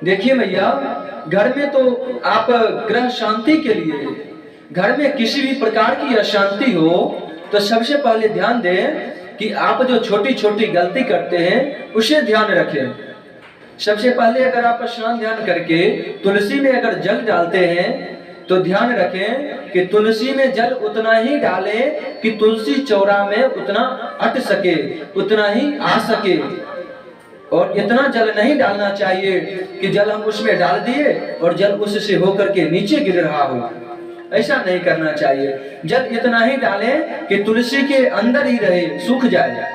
देखिए भैया, घर में तो आप ग्रह शांति के लिए, घर में किसी भी प्रकार की अशांति हो तो सबसे पहले ध्यान दें कि आप जो छोटी छोटी गलती करते हैं उसे ध्यान रखें। सबसे पहले अगर आप स्नान ध्यान करके तुलसी में अगर जल डालते हैं तो ध्यान रखें कि तुलसी में जल उतना ही डालें कि तुलसी चौरा में उतना अट सके, उतना ही आ सके। और इतना जल नहीं डालना चाहिए कि जल हम उसमें डाल दिए और जल उससे होकर के नीचे गिर रहा हो, ऐसा नहीं करना चाहिए। जल इतना ही डालें कि तुलसी के अंदर ही रहे, सूख जाए।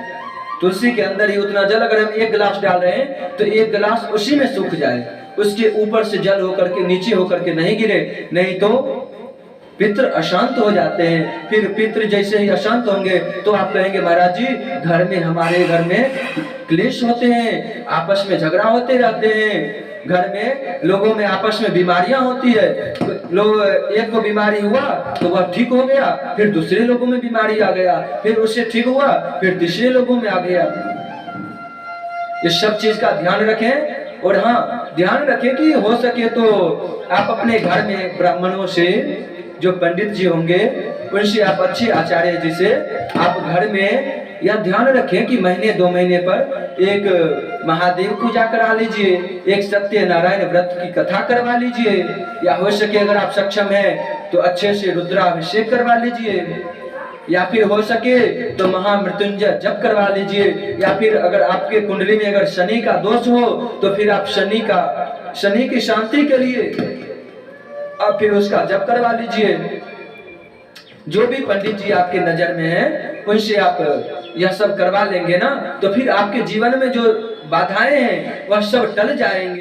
तुलसी के अंदर ही उतना जल, अगर हम 1 गिलास डाल रहे हैं तो 1 गिलास उसी में सूख जाए, उसके ऊपर से जल होकर के नीचे होकर के नहीं गिरे, नहीं तो पितृ अशांत हो जाते हैं। फिर पितृ जैसे ही अशांत होंगे तो आप कहेंगे महाराज जी घर में, हमारे घर में क्लेश होते हैं, आपस में झगड़ा होते रहते हैं, घर में लोगों में आपस में बीमारियां होती है। लोग, एक को बीमारी हुआ तो वह ठीक हो गया, फिर दूसरे लोगों में बीमारी आ गया, फिर उससे ठीक हुआ, फिर तीसरे लोगों में आ गया। इस सब चीज का ध्यान रखें। और हाँ, ध्यान रखें कि हो सके तो आप अपने घर में ब्राह्मणों से, जो पंडित जी होंगे उनसे आप अच्छे आचार्य जी से आप घर में यह ध्यान रखें कि महीने 2 महीने पर एक महादेव पूजा करा लीजिए, एक सत्यनारायण व्रत की कथा करवा लीजिए, या हो सके अगर आप सक्षम हैं तो अच्छे से रुद्राभिषेक करवा लीजिए, या फिर हो सके तो महामृत्युंजय जप करवा लीजिए, या फिर अगर आपके कुंडली में अगर शनि का दोष हो तो फिर आप शनि की शांति के लिए आप फिर उसका जप करवा लीजिए। जो भी पंडित जी आपके नजर में है उनसे आप यह सब करवा लेंगे ना, तो फिर आपके जीवन में जो बाधाएं हैं वह सब टल जाएंगे।